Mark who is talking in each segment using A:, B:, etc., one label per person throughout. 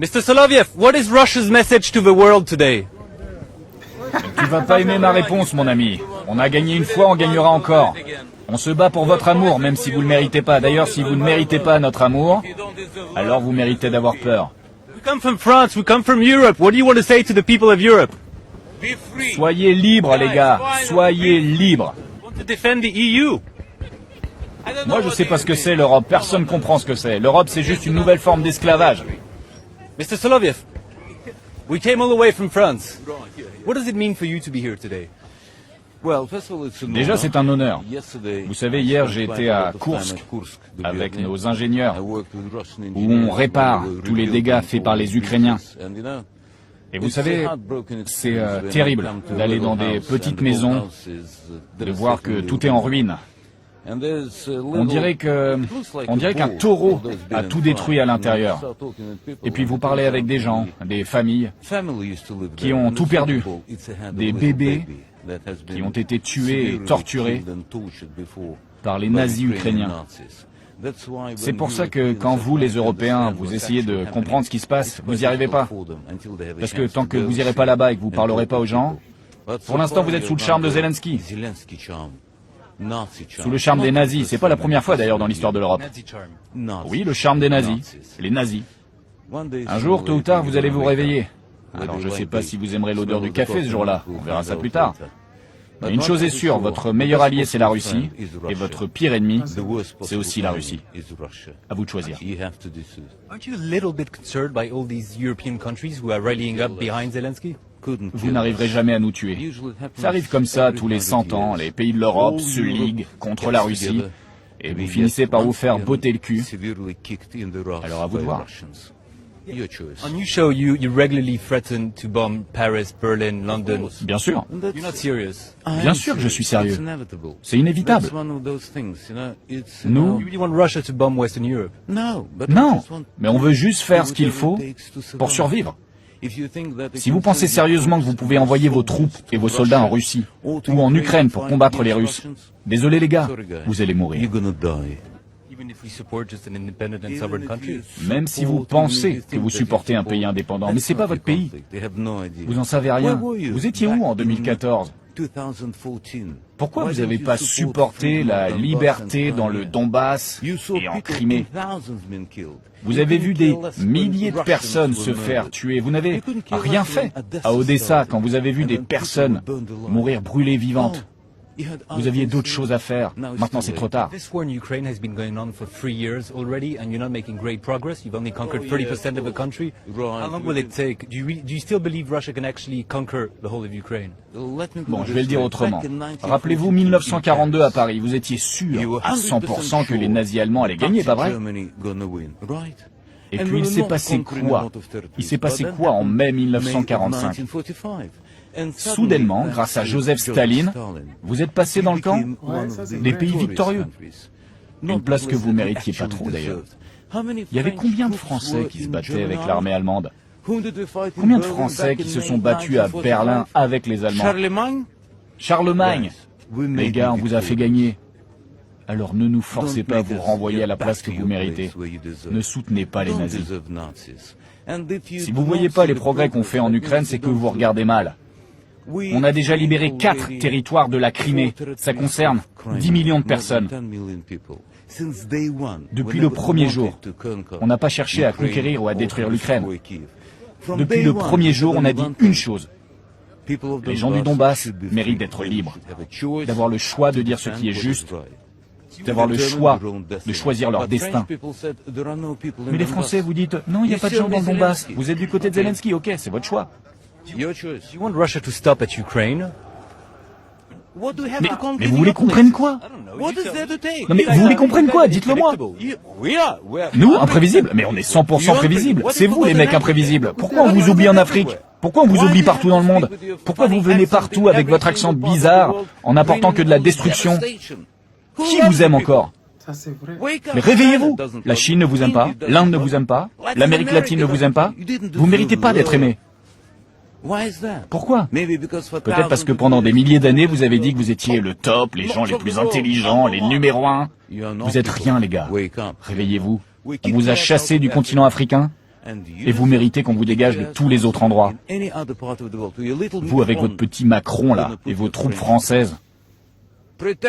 A: Mr. Soloviev, what is Russia's message to the world today?
B: Tu vas pas aimer ma réponse, mon ami. On a gagné une fois, on gagnera encore. On se bat pour votre amour, même si vous ne le méritez pas. D'ailleurs, si vous ne méritez pas notre amour, alors vous méritez d'avoir peur.
A: We come from France, we come from Europe. What do you want to say to the people of Europe?
B: Soyez libres, les gars. Soyez libres.
A: We want to defend the EU.
B: Moi, je sais pas ce que c'est l'Europe. Personne ne comprend ce que c'est. L'Europe, c'est juste une nouvelle forme d'esclavage.
A: Mr. Soloviev, we came all the way from France. What does it mean for you to be here today?
B: Déjà, c'est un honneur. Vous savez, hier, j'ai été à Kursk avec nos ingénieurs, où on répare tous les dégâts faits par les Ukrainiens. Et vous savez, c'est terrible d'aller dans des petites maisons, de voir que tout est en ruine. On dirait qu'un taureau a tout détruit à l'intérieur. Et puis vous parlez avec des gens, des familles, qui ont tout perdu. Des bébés qui ont été tués et torturés par les nazis ukrainiens. C'est pour ça que quand vous, les Européens, vous essayez de comprendre ce qui se passe, vous n'y arrivez pas. Parce que tant que vous n'irez pas là-bas et que vous ne parlerez pas aux gens, pour l'instant vous êtes sous le charme de Zelensky. Sous le charme des nazis. C'est pas la première fois d'ailleurs dans l'histoire de l'Europe. Oui, le charme des nazis. Les nazis. Un jour, tôt ou tard, vous allez vous réveiller. Alors je sais pas si vous aimerez l'odeur du café ce jour-là. On verra ça plus tard. Mais une chose est sûre, votre meilleur allié c'est la Russie, et votre pire ennemi, c'est aussi la Russie. À vous de choisir.
A: Aren't you a little bit concerned by all these European countries who are rallying up behind Zelensky?
B: Vous n'arriverez jamais à nous tuer. Ça arrive comme ça tous les 100 ans, les pays de l'Europe se liguent contre la Russie, et vous finissez par vous faire botter le cul. Alors à vous de voir.
A: On your show, you regularly threaten to bomb Paris, Berlin, London.
B: Bien sûr.
A: You're not serious.
B: Bien sûr que je suis sérieux. C'est inévitable. Nous,
A: You really want Russia to bomb Western Europe?
B: non, mais on veut juste faire ce qu'il faut pour survivre. Si vous pensez sérieusement que vous pouvez envoyer vos troupes et vos soldats en Russie ou en Ukraine pour combattre les Russes, désolé les gars, vous allez mourir.
A: Even if we support just an independent and sovereign country?
B: Même si vous pensez que vous supportez un pays indépendant, mais c'est pas votre pays. Vous en savez rien. Vous étiez où en 2014 ? Pourquoi vous n'avez pas supporté la liberté dans le Donbass et en Crimée ? Vous avez vu des milliers de personnes se faire tuer. Vous n'avez rien fait à Odessa quand vous avez vu des personnes mourir brûlées vivantes. Vous aviez d'autres choses à faire. Maintenant, c'est trop tard.
A: This war in Ukraine has been going on for 3 years already, and you're not making great progress. You've only conquered 30% of the country. How long will it take? Do you still believe Russia can actually conquer the whole of Ukraine?
B: Bon, je vais le dire autrement. Rappelez-vous 1942 à Paris. Vous étiez sûr à 100% que les nazis allemands allaient gagner, pas vrai ? Et puis il s'est passé quoi ? Il s'est passé quoi en mai 1945 ? Soudainement, grâce à Joseph Staline, vous êtes passé dans le camp des pays victorieux. Une place que vous méritiez pas trop d'ailleurs. Il y avait combien de Français qui se battaient avec l'armée allemande ? Combien de Français qui se sont battus à Berlin avec les Allemands ? Charlemagne. Les gars, on vous a fait gagner. Alors ne nous forcez pas à vous renvoyer à la place que vous méritez. Ne soutenez pas les nazis. Si vous ne voyez pas les progrès qu'on fait en Ukraine, c'est que vous regardez mal. On a déjà libéré 4 territoires de la Crimée. Ça concerne 10 millions de personnes. Depuis le premier jour, on n'a pas cherché à conquérir ou à détruire l'Ukraine. Depuis le premier jour, on a dit une chose. Les gens du Donbass méritent d'être libres, d'avoir le choix de dire ce qui est juste, d'avoir le choix de choisir leur destin. Mais les Français, vous dites, non, il n'y a pas de gens dans le Donbass. Vous êtes du côté de Zelensky, ok, c'est votre choix.
A: You want Russia to stop at Ukraine?
B: Mais vous voulez qu'on prenne quoi ? Non mais vous voulez qu'on prenne quoi ? Dites-le moi. Nous, imprévisibles ? Mais on est 100% prévisibles. C'est vous les mecs imprévisibles. Pourquoi on vous oublie en Afrique ? Pourquoi on vous oublie partout dans le monde ? Pourquoi vous venez partout avec votre accent bizarre en apportant que de la destruction ? Qui vous aime encore ? Mais réveillez-vous. La Chine ne vous aime pas, l'Inde ne vous aime pas, l'Amérique latine ne vous aime pas. Vous ne méritez pas d'être aimé. Pourquoi ? Peut-être parce que pendant des milliers d'années, vous avez dit que vous étiez le top, les gens les plus intelligents, les numéros 1. Vous êtes rien, les gars. Réveillez-vous. On vous a chassés du continent africain. Et vous méritez qu'on vous dégage de tous les autres endroits. Vous avec votre petit Macron là, et vos troupes françaises.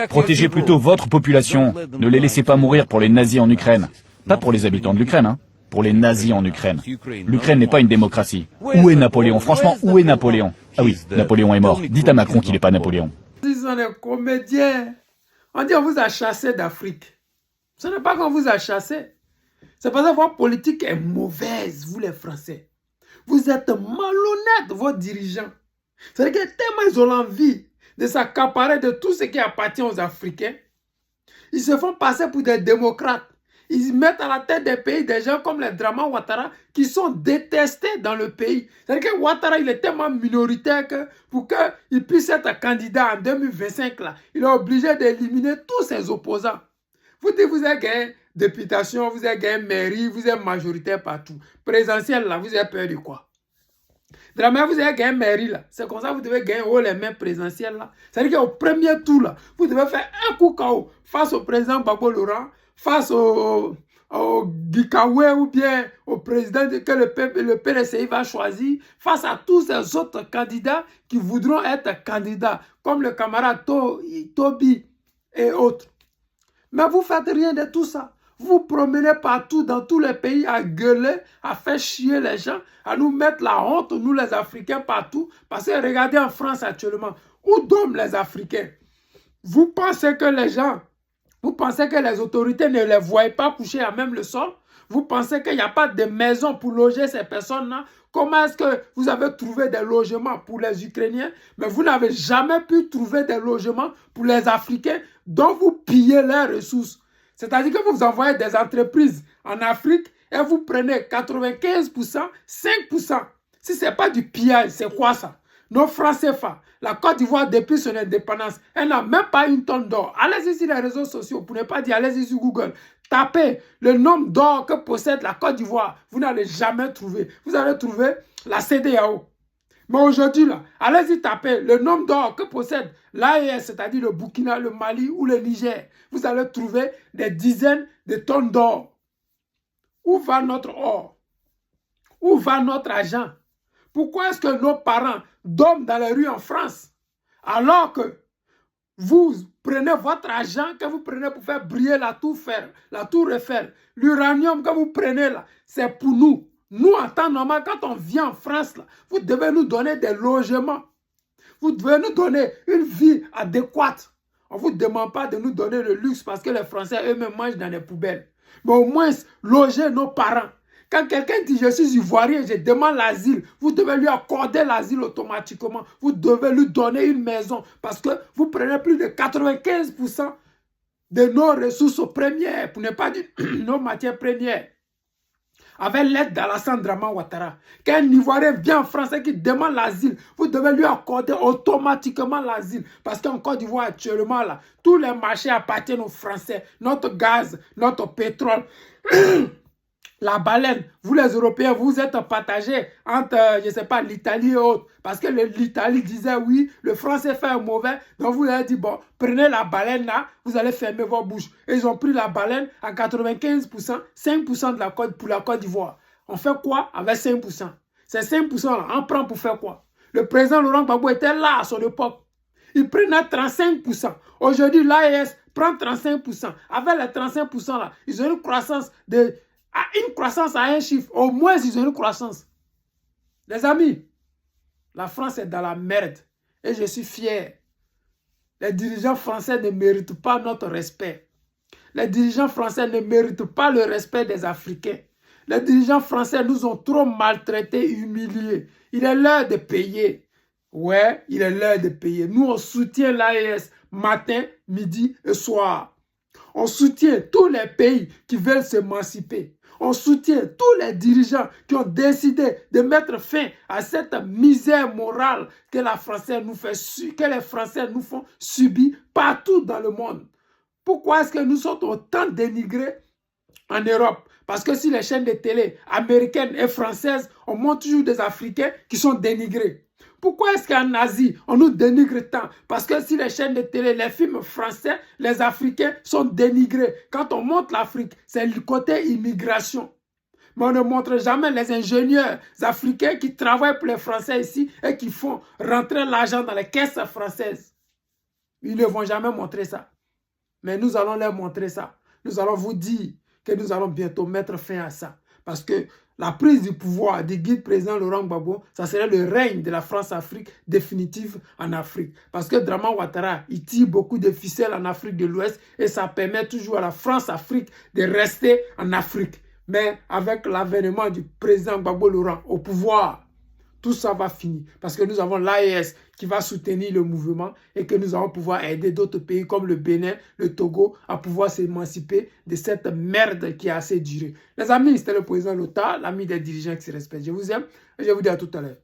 B: Protégez plutôt votre population. Ne les laissez pas mourir pour les nazis en Ukraine. Pas pour les habitants de l'Ukraine, hein. Pour les nazis en Ukraine. L'Ukraine n'est pas une démocratie. Où est Napoléon? Franchement, où est Napoléon? Ah oui, Napoléon est mort. Dites à Macron qu'il n'est pas Napoléon.
C: Ils sont des comédiens. On dit on vous a chassé d'Afrique. Ce n'est pas qu'on vous a chassé. C'est parce que votre politique est mauvaise, vous les Français. Vous êtes malhonnêtes, vos dirigeants. C'est-à-dire que tellement ils ont l'envie de s'accaparer de tout ce qui appartient aux Africains, ils se font passer pour des démocrates. Ils mettent à la tête des pays des gens comme les Draman Ouattara qui sont détestés dans le pays. C'est-à-dire que Ouattara, il est tellement minoritaire que pour qu'il puisse être candidat en 2025, là, il est obligé d'éliminer tous ses opposants. Vous dites, vous avez gagné députation, vous avez gagné mairie, vous êtes majoritaire partout. Présidentiel, là, vous avez peur de quoi? Dramé, vous avez gagné mairie, là. C'est comme ça que vous devez gagner haut les mains présidentielles, là. C'est-à-dire qu'au premier tour, là, vous devez faire un coup KO face au président Gbagbo Laurent, face au Gikawe ou bien au président que le PDCI va choisir, face à tous ces autres candidats qui voudront être candidats, comme le camarade Toby et autres. Mais vous ne faites rien de tout ça. Vous promenez partout dans tous les pays à gueuler, à faire chier les gens, à nous mettre la honte, nous les Africains partout. Parce que regardez en France actuellement, où dorment les Africains? Vous pensez que les gens, vous pensez que les autorités ne les voient pas coucher à même le sol? Vous pensez qu'il n'y a pas de maison pour loger ces personnes-là? Comment est-ce que vous avez trouvé des logements pour les Ukrainiens, mais vous n'avez jamais pu trouver des logements pour les Africains dont vous pillez leurs ressources? C'est-à-dire que vous envoyez des entreprises en Afrique et vous prenez 95%, 5%. Si ce n'est pas du pillage, c'est quoi ça? Nos francs CFA, la Côte d'Ivoire depuis son indépendance, elle n'a même pas une tonne d'or. Allez-y sur les réseaux sociaux, pour ne pas dire allez-y sur Google. Tapez le nombre d'or que possède la Côte d'Ivoire. Vous n'allez jamais trouver. Vous allez trouver la CEDEAO. Mais aujourd'hui, là, allez-y taper le nombre d'or que possède l'AES, c'est-à-dire le Burkina, le Mali ou le Niger. Vous allez trouver des dizaines de tonnes d'or. Où va notre or? Où va notre argent? Pourquoi est-ce que nos parents dorment dans les rues en France alors que vous prenez votre argent que vous prenez pour faire briller la tour Eiffel, l'uranium que vous prenez là, c'est pour nous. Nous, en temps normal, quand on vient en France, là, vous devez nous donner des logements. Vous devez nous donner une vie adéquate. On ne vous demande pas de nous donner le luxe parce que les Français eux-mêmes mangent dans les poubelles. Mais au moins, loger nos parents. Quand quelqu'un dit « je suis ivoirien, je demande l'asile », vous devez lui accorder l'asile automatiquement. Vous devez lui donner une maison parce que vous prenez plus de 95% de nos ressources premières, pour ne pas dire nos matières premières. Avec l'aide d'Alassane Draman Ouattara. Quand un Ivoirien vient en France et qui demande l'asile, vous devez lui accorder automatiquement l'asile. Parce qu'en Côte d'Ivoire actuellement, là, tous les marchés appartiennent aux Français. Notre gaz, notre pétrole, la baleine, vous les Européens, vous êtes partagés entre, je ne sais pas, l'Italie et autres. Parce que l'Italie disait oui, le français fait un mauvais. Donc vous avez dit, bon, prenez la baleine là, vous allez fermer vos bouches. Et ils ont pris la baleine à 95%, 5% de la Côte pour la Côte d'Ivoire. On fait quoi avec 5%? Ces 5% là, on prend pour faire quoi? Le président Laurent Gbagbo était là à son époque. Il prenait 35%. Aujourd'hui, l'AES prend 35%. Avec les 35% là, ils ont une croissance à un chiffre. Au moins, ils ont une croissance. Les amis, la France est dans la merde. Et je suis fier. Les dirigeants français ne méritent pas notre respect. Les dirigeants français ne méritent pas le respect des Africains. Les dirigeants français nous ont trop maltraités, humiliés. Il est l'heure de payer. Ouais, il est l'heure de payer. Nous, on soutient l'AES matin, midi et soir. On soutient tous les pays qui veulent s'émanciper. On soutient tous les dirigeants qui ont décidé de mettre fin à cette misère morale que les Français nous font subir partout dans le monde. Pourquoi est-ce que nous sommes autant dénigrés en Europe? Parce que si les chaînes de télé américaines et françaises, on montre toujours des Africains qui sont dénigrés. Pourquoi est-ce qu'en Asie, on nous dénigre tant? Parce que si les chaînes de télé, les films français, les Africains sont dénigrés. Quand on montre l'Afrique, c'est le côté immigration. Mais on ne montre jamais les ingénieurs africains qui travaillent pour les Français ici et qui font rentrer l'argent dans les caisses françaises. Ils ne vont jamais montrer ça. Mais nous allons leur montrer ça. Nous allons vous dire que nous allons bientôt mettre fin à ça. Parce que la prise du pouvoir du guide président Laurent Gbagbo, ça serait le règne de la France-Afrique définitive en Afrique. Parce que Draman Ouattara, il tire beaucoup de ficelles en Afrique de l'Ouest et ça permet toujours à la France-Afrique de rester en Afrique. Mais avec l'avènement du président Gbagbo Laurent au pouvoir, tout ça va finir. Parce que nous avons l'AES qui va soutenir le mouvement et que nous allons pouvoir aider d'autres pays comme le Bénin, le Togo à pouvoir s'émanciper de cette merde qui a assez duré. Les amis, c'était le président Lota, l'ami des dirigeants qui se respectent. Je vous aime et je vous dis à tout à l'heure.